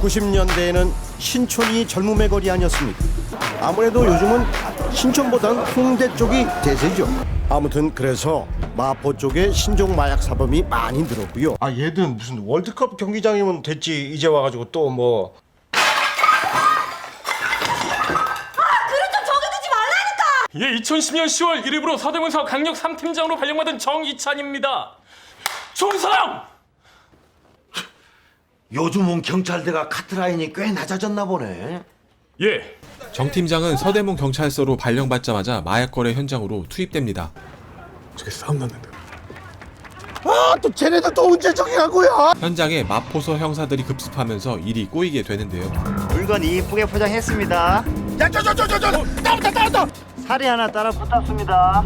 90년대에는 신촌이 젊음의 거리 아니었습니까? 아무래도 요즘은 신촌보다는 홍대 쪽이 대세죠. 아무튼 그래서 마포 쪽에 신종 마약 사범이 많이 늘었고요. 아 얘든 무슨 월드컵 경기장이면 됐지 이제 와가지고 또 뭐. 예, 2010년 10월 1일부로 서대문서 강력 3팀장으로 발령받은 정이찬입니다. 충성! 요즘은 경찰대가 카트라인이 꽤 낮아졌나 보네. 예. 정 팀장은 서대문 경찰서로 발령받자마자 마약 거래 현장으로 투입됩니다. 저기 싸움 났는데. 또 쟤네들 또 언제 저기 간 거야? 현장에 마포서 형사들이 급습하면서 일이 꼬이게 되는데요. 물건 이쁘게 포장했습니다. 야 따라왔다. 살이 하나 따라 붙었습니다.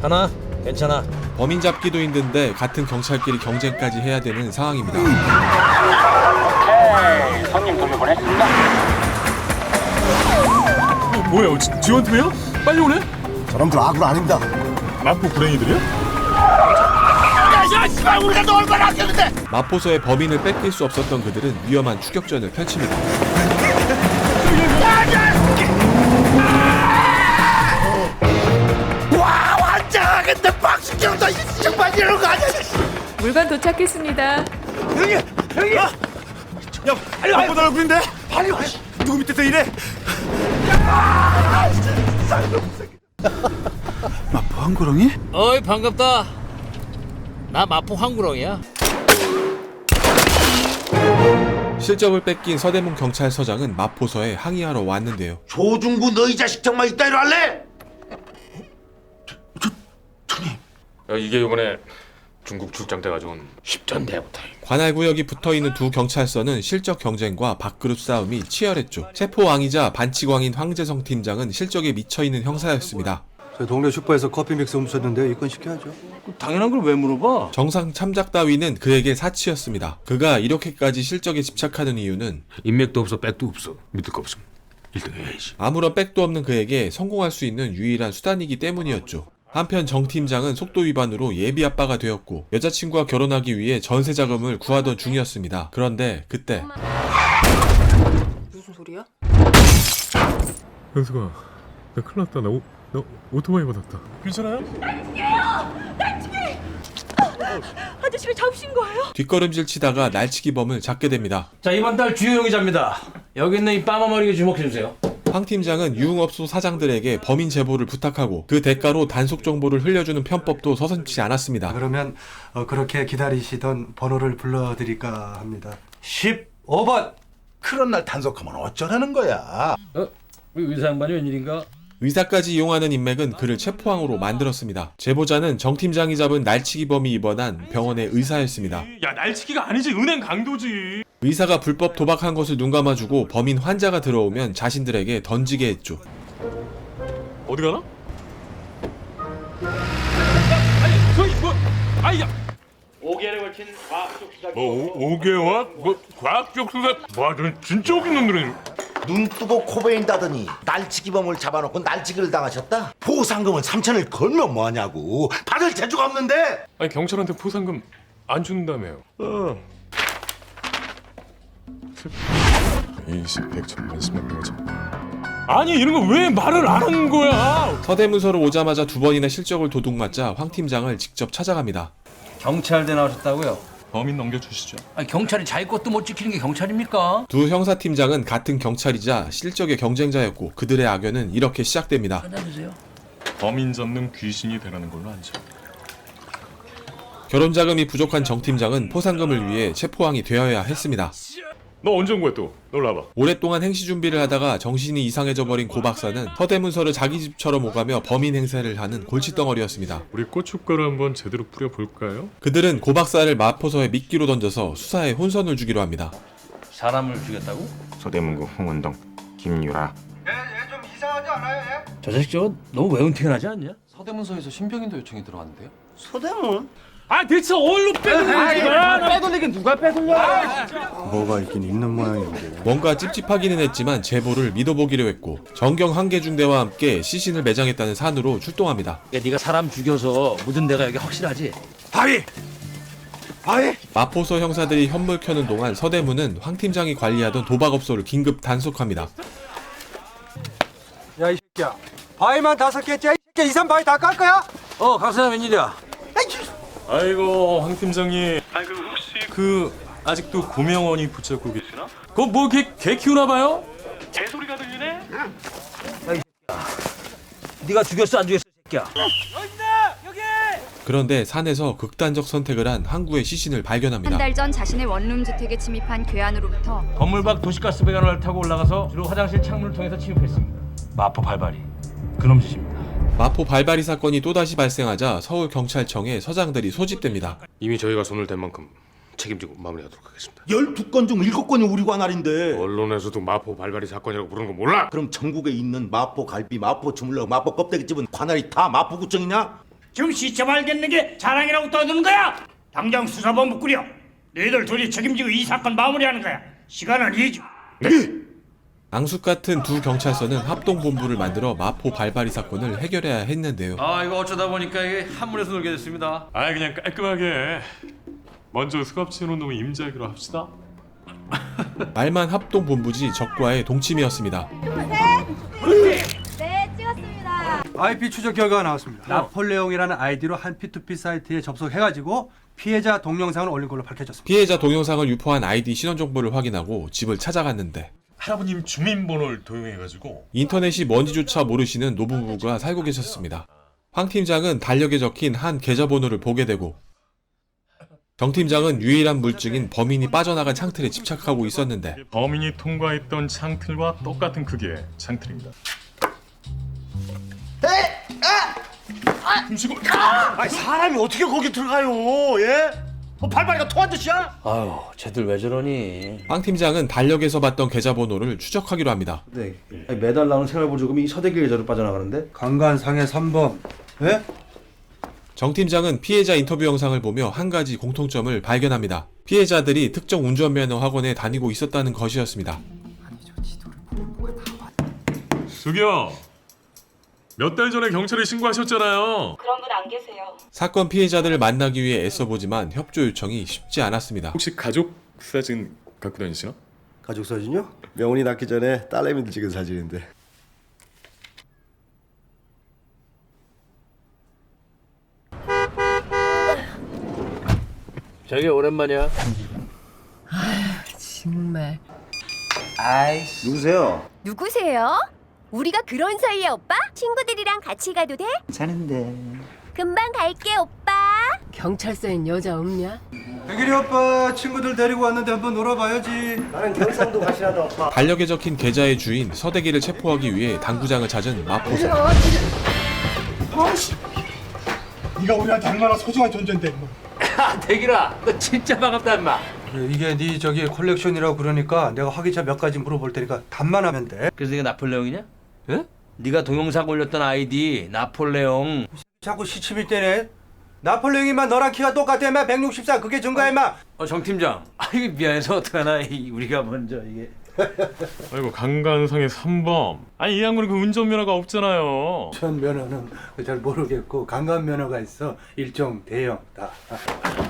하나? 괜찮아. 범인 잡기도 힘든데 같은 경찰끼리 경쟁까지 해야 되는 상황입니다. 손님 돌려보냈습니다. 뭐야, 지원팀이에요? 빨리 오네? 저놈들 아군 아닙니다. 마포 불행이들이야? 우리가 너 얼마나 아꼈는데? 마포서의 범인을 뺏길 수 없었던 그들은 위험한 추격전을 펼칩니다. 와 완장하겠네. 박수 끼운다. 정말 이런 거 아니야? 물건 도착했습니다. 형님. 야 빨리 와. 보다 얼굴인데. 빨리 와. 누구 밑에서 이래? 마포 한구렁이? 어이 반갑다. 나 마포 황구렁이야. 실적을 뺏긴 서대문 경찰서장은 마포서에 항의하러 왔는데요. 조중구 너 이 자식 정말 이따위로 할래? 야, 이게 이번에 중국 출장 때 가져온 10전대부터. 관할구역이 붙어있는 두 경찰서는 실적 경쟁과 밥그릇 싸움이 치열했죠. 체포왕이자 반치광인 황재성 팀장은 실적에 미쳐있는 형사였습니다. 저 동네 슈퍼에서 커피 믹스 훔쳤는데 입건시켜야죠. 당연한 걸 왜 물어봐? 정상 참작 따위는 그에게 사치였습니다. 그가 이렇게까지 실적에 집착하는 이유는 인맥도 없어, 백도 없어. 믿을 거 없음 1등 해야지. 아무런 백도 없는 그에게 성공할 수 있는 유일한 수단이기 때문이었죠. 한편 정 팀장은 속도 위반으로 예비 아빠가 되었고 여자친구와 결혼하기 위해 전세 자금을 구하던 중이었습니다. 그런데 그때 무슨 소리야? 현수가, 나 큰일 났다. 나 오토바이 받았다. 괜찮아요? 아저씨를 잡으신 거예요? 뒷걸음질 치다가 날치기범을 잡게 됩니다. 자 이번 달 주요 용의자입니다. 여기 있는 이 빠마머리에 주목해주세요. 황 팀장은 유흥업소 사장들에게 범인 제보를 부탁하고 그 대가로 단속 정보를 흘려주는 편법도 서슴지 않았습니다. 그러면 그렇게 기다리시던 번호를 불러드릴까 합니다. 15번. 그런 날 단속하면 어쩌라는 거야? 의사 양반이 웬일인가? 의사까지 이용하는 인맥은 그를 체포항으로 만들었습니다. 제보자는 정 팀장이 잡은 날치기범이 입원한 병원의 의사였습니다. 야, 날치기가 아니지, 은행 강도지. 의사가 불법 도박한 것을 눈감아주고 범인 환자가 들어오면 자신들에게 던지게 했죠. 어디 가나? 아니, 저기 뭐, 아이야. 5개월에 걸친 과학적 수사. 5개월? 뭐 과학적 수사? 와, 너 진짜 웃긴 놈들이네. 눈 뜨고 코 베인다더니 날치기범을 잡아놓고 날치기를 당하셨다? 보상금은 3천을 걸면 뭐하냐고. 받을 재주가 없는데. 아니, 경찰한테 포상금 안 준다며요. 20, 100, 1000, 10만 명 잡. 아니, 이런 거 왜 말을 안 하는 거야? 서대문서로 오자마자 두 번이나 실적을 도둑맞자 황 팀장을 직접 찾아갑니다. 경찰대 나오셨다고요? 범인 넘겨주시죠. 아니, 경찰이 자기 것도 못 지키는 게 경찰입니까? 두 형사팀장은 같은 경찰이자 실적의 경쟁자였고 그들의 악연은 이렇게 시작됩니다. 받아주세요. 범인 잡는 귀신이 되라는 걸로 하죠. 결혼자금이 부족한 정 팀장은 포상금을 위해 체포항이 되어야 했습니다. 너 언제 온 거야 또? 놀러 와봐. 오랫동안 행시 준비를 하다가 정신이 이상해져 버린 고 박사는 서대문서를 자기 집처럼 오가며 범인 행세를 하는 골칫덩어리였습니다. 우리 고춧가루 한번 제대로 뿌려볼까요? 그들은 고 박사를 마포서에 미끼로 던져서 수사에 혼선을 주기로 합니다. 사람을 죽였다고? 서대문구 홍은동 김유라. 얘좀 이상하지 않아요? 얘? 저 자식 저거 너무 외운팅하지 않냐? 서대문서에서 신병인도 요청이 들어왔는데요. 소대문? 아, 대체 어디로 빼돌리는 거야? 빼돌리긴 누가 빼돌려? 뭐가 있긴 있는 모양인데. 뭔가 찝찝하기는 했지만 제보를 믿어보기로 했고 정경 한계중대와 함께 시신을 매장했다는 산으로 출동합니다. 네가 사람 죽여서 묻은 데가 여기 확실하지? 바위. 마포서 형사들이 현물 켜는 동안 서대문은 황 팀장이 관리하던 도박업소를 긴급 단속합니다. 야 이 새끼야, 바위만 5개째. 이 새끼야, 2, 3 바위 다 깔 거야? 강사장 웬일이야? 아이고 황 팀장님. 아이고 혹시 아직도 고명원이 붙잡고 계시나? 그거 뭐 개 키우나 봐요? 개 소리가 들리네. 네가 죽였어 안 죽였어 새끼야? 그런데 산에서 극단적 선택을 한 항구의 시신을 발견합니다. 한 달 전 자신의 원룸 주택에 침입한 괴한으로부터 건물 밖 도시가스 배관을 타고 올라가서 주로 화장실 창문을 통해서 침입했습니다. 마포 발발이 그놈 짓입니다. 마포 발발이 사건이 또다시 발생하자 서울경찰청에 서장들이 소집됩니다. 이미 저희가 손을 댄 만큼 책임지고 마무리하도록 하겠습니다. 12건 중 7건이 우리 관할인데. 언론에서도 마포 발발이 사건이라고 부르는 거 몰라? 그럼 전국에 있는 마포 갈비, 마포 주물럭, 마포 껍데기집은 관할이 다 마포구청이냐? 지금 시체 발견된 게 자랑이라고 떠드는 거야? 당장 수사본부 꾸려. 너희들 둘이 책임지고 이 사건 마무리하는 거야. 시간은 2주. 앙숙 같은 두 경찰서는 합동본부를 만들어 마포 발발이 사건을 해결해야 했는데요. 이거 어쩌다 보니까 이게 한문에서 놀게 됐습니다. 그냥 깔끔하게 먼저 수갑치는 놈을 임자하기로 합시다. 말만 합동본부지 적과의 동침이었습니다. 네, 찍었습니다. IP 추적 결과가 나왔습니다. 나폴레옹이라는 아이디로 한 P2P 사이트에 접속해가지고 피해자 동영상을 올린 걸로 밝혀졌습니다. 피해자 동영상을 유포한 아이디 신원정보를 확인하고 집을 찾아갔는데 할아버님 주민번호를 도용해가지고 인터넷이 뭔지조차 모르시는 노부부가 살고 계셨습니다. 황 팀장은 달력에 적힌 한 계좌번호를 보게 되고 정 팀장은 유일한 물증인 범인이 빠져나간 창틀에 집착하고 있었는데 범인이 통과했던 창틀과 똑같은 크기의 창틀입니다. 사람이 어떻게 거기 들어가요? 예? 뭐 발발이가 통한 듯이야? 아유 쟤들 왜 저러니? 황 팀장은 달력에서 봤던 계좌번호를 추적하기로 합니다. 네. 매달 나오는 생활보조금이 이 서대기 계좌로 빠져나가는데? 강간상해 3범. 예? 정 팀장은 피해자 인터뷰 영상을 보며 한 가지 공통점을 발견합니다. 피해자들이 특정 운전면허 학원에 다니고 있었다는 것이었습니다. 수기야, 몇 달 전에 경찰에 신고하셨잖아요. 그런 분 안 계세요. 사건 피해자들을 만나기 위해 애써보지만 협조 요청이 쉽지 않았습니다. 혹시 가족 사진 갖고 다니시나? 가족 사진요? 명훈이 낳기 전에 딸내미들 찍은 사진인데. 저기 오랜만이야. 정말. 누구세요? 누구세요? 우리가 그런 사이에 오빠? 친구들이랑 같이 가도 돼? 자는데. 금방 갈게 오빠. 경찰서엔 여자 없냐? 백일이 오빠 친구들 데리고 왔는데 한번 놀아봐야지. 나는 경상도 가시라다 오빠. 달력에 적힌 계좌의 주인 서대기를 체포하기 위해 당구장을 찾은 마포서. 네가 우리한테 얼마나 소중한 존재인데. 대기라 너 진짜 반갑다 인마. 이게 네 저기 컬렉션이라고 그러니까 내가 화기차 몇 가지 물어볼 테니까 답만 하면 돼. 그래서 네가 나폴레옹이냐? 응? 네가 동영상 올렸던 아이디 나폴레옹. 자꾸 시침일 때네. 나폴레옹이만 너랑 키가 똑같아 인마. 164 그게 증거야 인마. 정 팀장. 이거 미안해서 어떡하나 우리가 먼저 이게. 아이고 강간상의 3범. 이 양반은 그 운전면허가 없잖아요. 전 면허는 잘 모르겠고 강간 면허가 있어. 일종 대형 다.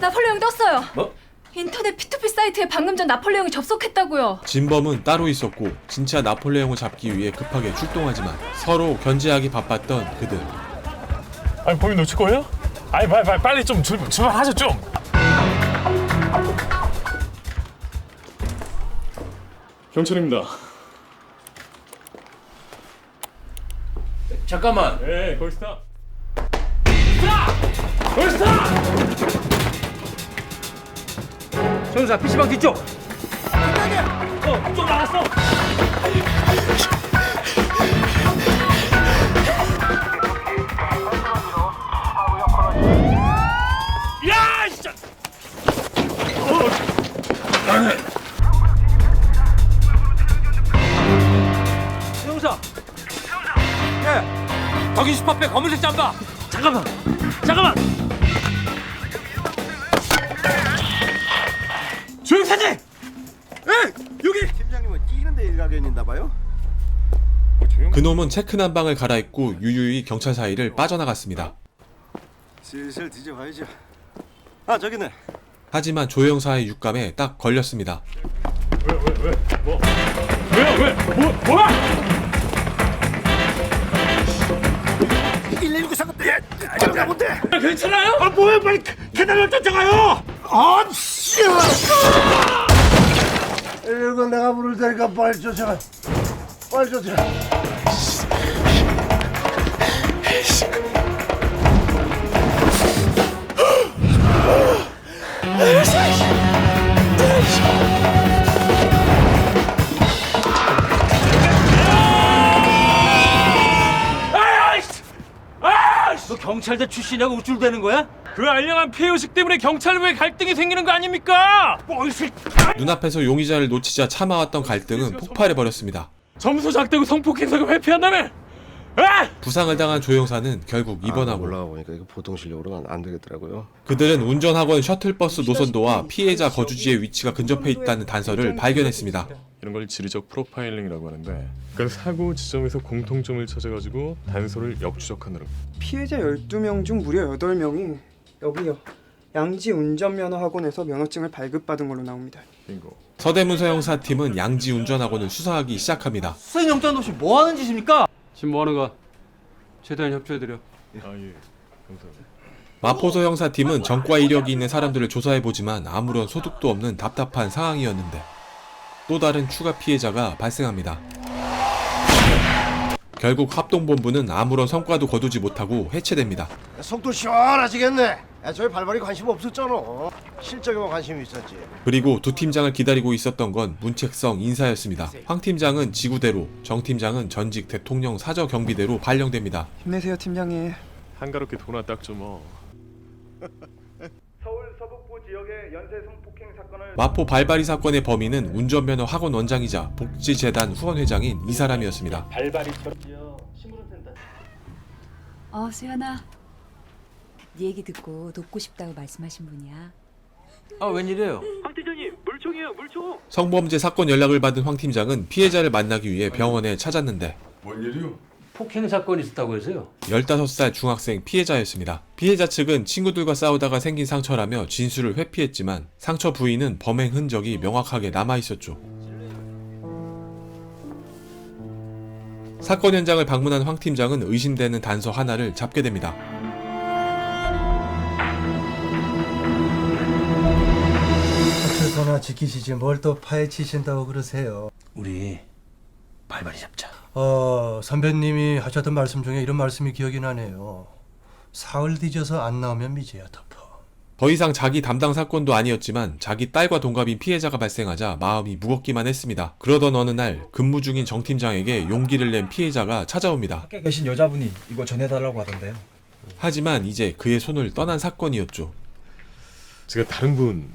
나폴레옹 떴어요. 뭐? 인터넷 P2P 사이트에 방금 전 나폴레옹이 접속했다고요. 진범은 따로 있었고 진짜 나폴레옹을 잡기 위해 급하게 출동하지만 서로 견제하기 바빴던 그들. 범인 놓칠 거예요? 빨리 좀 출발하죠 좀. 경찰입니다. 잠깐만. 네, 거기 스탑. 정사 PC방 뒤쪽. 좀 나갔어. 야, 진짜. 정사. 예. 거기 슈퍼백 검은색 잠바. 잠깐만. 조영사님. 여기. 팀장님은 뛰는데 일가견 있나 봐요? 그놈은 체크 난방을 갈아입고 유유히 경찰 사이를 빠져나갔습니다. 슬슬 뒤져봐야죠. 저기네. 하지만 조 형사의 육감에 딱 걸렸습니다. 뭐야? 119 사건 야 뭔데? 괜찮아요? 아 뭐야 빨리 계단을 쫓아가요. 아 씨. 이거 내가 부를 테니까 빨리 쫓아가. 빨리 쫓아가. 너 경찰대 출신이라고 우쭐대는 거야? 그 알량한 피해의식 때문에 경찰과의 갈등이 생기는 거 아닙니까? 눈앞에서 용의자를 놓치자 참아왔던 갈등은 폭발해버렸습니다. 점수 작대고 성폭행사가 회피한다며? 부상을 당한 조 형사는 결국 입원하고 올라가 보니까 이거 보통 실력으로는 안 되겠더라고요. 그들은 운전학원 셔틀버스 노선도와 피해자 거주지의 위치가 근접해 있다는 단서를 발견했습니다. 이런 걸 지리적 프로파일링이라고 하는데, 그러니까 사고 지점에서 공통점을 찾아가지고 단서를 역추적하는. 피해자 12명 중 무려 8명이 여기요. 양지 운전면허 학원에서 면허증을 발급받은 걸로 나옵니다. 빙고. 서대문서 형사팀은 양지 운전학원을 수사하기 시작합니다. 수행영장 없이 뭐 하는 짓입니까? 지금 뭐 하는 거야? 최대한 협조해드려. 예, 감사합니다. 마포서 형사팀은 전과 이력이 있는 사람들을 조사해보지만 아무런 소득도 없는 답답한 상황이었는데 또 다른 추가 피해자가 발생합니다. 결국 합동본부는 아무런 성과도 거두지 못하고 해체됩니다. 속도 시원하시겠네. 저희 발발이 관심 없었잖아. 실적에만 관심이 있었지. 그리고 두 팀장을 기다리고 있었던 건 문책성 인사였습니다. 황 팀장은 지구대로, 정 팀장은 전직 대통령 사저 경비대로 발령됩니다. 힘내세요, 팀장님. 한가롭게 도나 닦죠 뭐. 서울 서북부 지역의 연쇄 성폭행 사건을 마포 발바리 사건의 범인은 운전면허 학원 원장이자 복지재단 후원회장인 이 사람이었습니다. 수연아, 네 얘기 듣고 돕고 싶다고 말씀하신 분이야. 아 웬일이에요? 황 팀장님, 물총이에요, 물총. 성범죄 사건 연락을 받은 황 팀장은 피해자를 만나기 위해 병원에 찾았는데 뭔 일이요? 폭행 사건이 있었다고 해서요. 15살 중학생 피해자였습니다. 피해자 측은 친구들과 싸우다가 생긴 상처라며 진술을 회피했지만 상처 부위는 범행 흔적이 명확하게 남아있었죠. 사건 현장을 방문한 황 팀장은 의심되는 단서 하나를 잡게 됩니다. 최소나 지키시지 뭘 또 파헤치신다고 그러세요. 우리 발발이 잡자. 선배님이 하셨던 말씀 중에 이런 말씀이 기억이 나네요. 사흘 뒤져서 안 나오면 미제야 덮어. 더 이상 자기 담당 사건도 아니었지만 자기 딸과 동갑인 피해자가 발생하자 마음이 무겁기만 했습니다. 그러던 어느 날 근무 중인 정 팀장에게 용기를 낸 피해자가 찾아옵니다. 밖에 계신 여자분이 이거 전해달라고 하던데요. 하지만 이제 그의 손을 떠난 사건이었죠. 제가 다른 분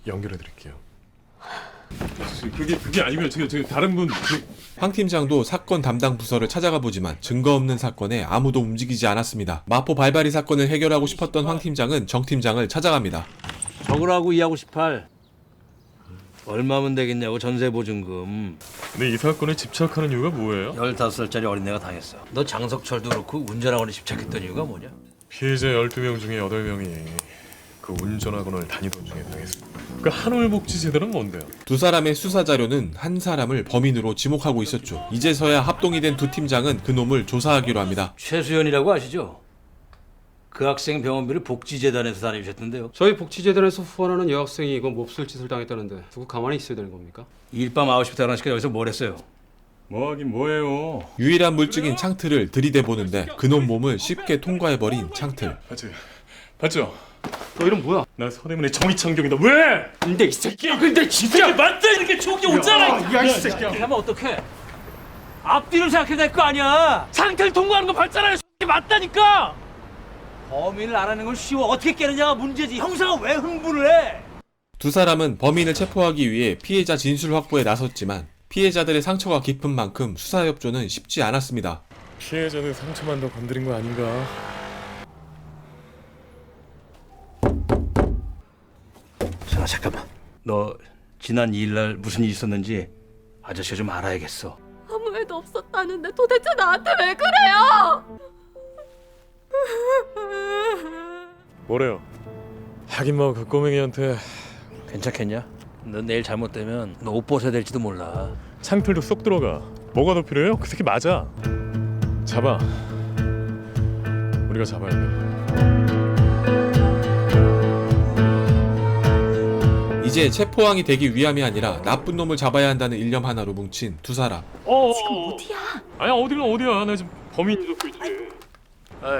연결해 드릴게요. 그게 아니면 제가 다른 분. 황 팀장도 사건 담당 부서를 찾아가 보지만 증거 없는 사건에 아무도 움직이지 않았습니다. 마포 발바리 사건을 해결하고 싶었던 황 팀장은 정 팀장을 찾아갑니다. 적으라고 이하고 18. 얼마면 되겠냐고 전세 보증금. 근데 이 사건에 집착하는 이유가 뭐예요? 15살짜리 어린애가 당했어. 너 장석철도 그렇고 운전학원에 집착했던 이유가 뭐냐? 피해자 12명 중에 8명이 그 운전학원을 다니던 중에 당했습니다. 그 한울복지재단은 뭔데요? 두 사람의 수사 자료는 한 사람을 범인으로 지목하고 있었죠. 이제서야 합동이 된 두 팀장은 그놈을 조사하기로 합니다. 최수연이라고 아시죠? 그 학생 병원비를 복지재단에서 다니셨던데요. 저희 복지재단에서 후원하는 여학생이 이거 몹쓸 짓을 당했다는데 두고 가만히 있어야 되는 겁니까? 일밤 9시부터 11시까지 여기서 뭘 했어요? 뭐 하긴 뭐해요. 유일한 물증인 창틀을 들이대보는데 그놈 몸을 쉽게 통과해버린 창틀. 봤죠? 너 이름 뭐야? 나 서대문의 정의창경이다. 왜? 근데 이 새끼야, 근데 진짜 맞다 이렇게 좋게 오잖아. 야, 이 새끼야. 하면 어떡해? 앞뒤를 생각해야 될 거 아니야. 상태를 통과하는 거 봤잖아요. 맞다니까. 범인을 알아내는 건 쉬워. 어떻게 깨느냐가 문제지. 형사가 왜 흥분을 해? 두 사람은 범인을 체포하기 위해 피해자 진술 확보에 나섰지만 피해자들의 상처가 깊은 만큼 수사 협조는 쉽지 않았습니다. 피해자는 상처만 더 건드린 거 아닌가? 잠깐만. 너 지난 2일날 무슨 일 있었는지 아저씨가 좀 알아야겠어. 아무 일도 없었다는데 도대체 나한테 왜 그래요? 뭐래요? 하긴 뭐 그 꼬맹이한테 괜찮겠냐? 너 내일 잘못되면 너 옷 벗어야 될지도 몰라. 창틀도 쏙 들어가. 뭐가 더 필요해요? 그 새끼 맞아. 잡아. 우리가 잡아야 돼. 이제 체포왕이 되기 위함이 아니라 나쁜 놈을 잡아야 한다는 일념 하나로 뭉친 두 사람. 지금 어디야? 아야 어디야? 나 지금 범인이 잡고 있지.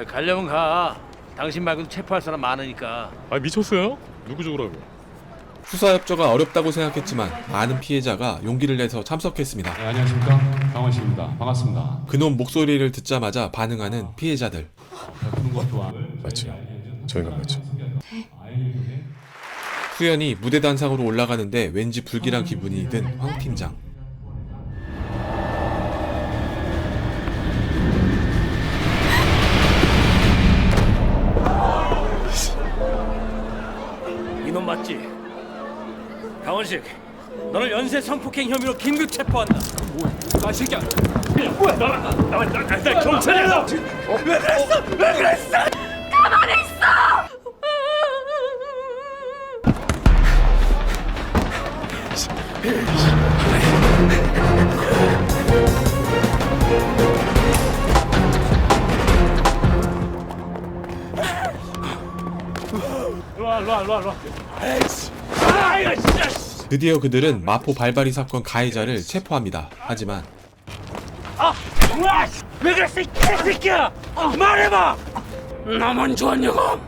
가려면 가. 당신 말고도 체포할 사람 많으니까. 아 미쳤어요? 누구 죽으라고? 수사 협조가 어렵다고 생각했지만 많은 피해자가 용기를 내서 참석했습니다. 네, 안녕하십니까. 강원식입니다. 반갑습니다. 그놈 목소리를 듣자마자 반응하는 피해자들. 맞지. 저희가 맞죠. 수연이 무대 단상으로 올라가는데 왠지 불길한 기분이 든 황 팀장. 이놈 맞지? 강원식, 너를 연쇄 성폭행 혐의로 긴급 체포한다. 뭐야? 새끼야. 뭐야? 나 경찰이야. 왜 그랬어? 가만히 있어! 일로와. 드디어 그들은 마포 발바리 사건 가해자를 체포합니다. 하지만 왜 그랬어, 이 새끼야? 말해봐. 나만 좋아하냐고?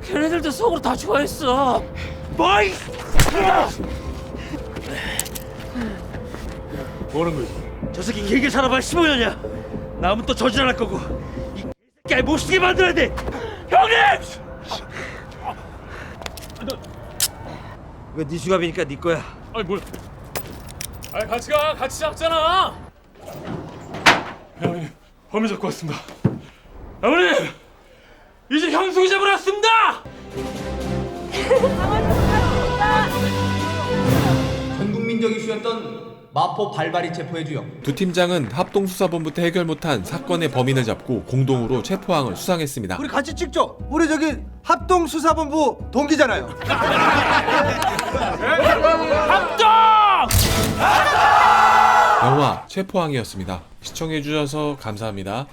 걔네들도 속으로 다 좋아했어. 뭐이? 뭐하는 거야? 저 새끼 길게 살아봐 15년이야. 남은 또 저질할 거고. 이 새끼 못 쓰게 만들어야 돼. 형님! 왜 네 수갑이니까 네 거야? 아니 뭘? 아니 같이 가. 같이 잡잖아. 형님 범인 잡고 왔습니다. 아버님 이제 형숙이 잡으러 왔습니다. 전 국민적 이슈였던 마포 발바리 체포해주요. 두 팀장은 합동수사본부 때 해결 못한 사건의 범인을 잡고 공동으로 체포항을 수상했습니다. 우리 같이 찍죠. 우리 저기 합동수사본부 동기잖아요. 합동! 영화 체포항이었습니다. 시청해주셔서 감사합니다.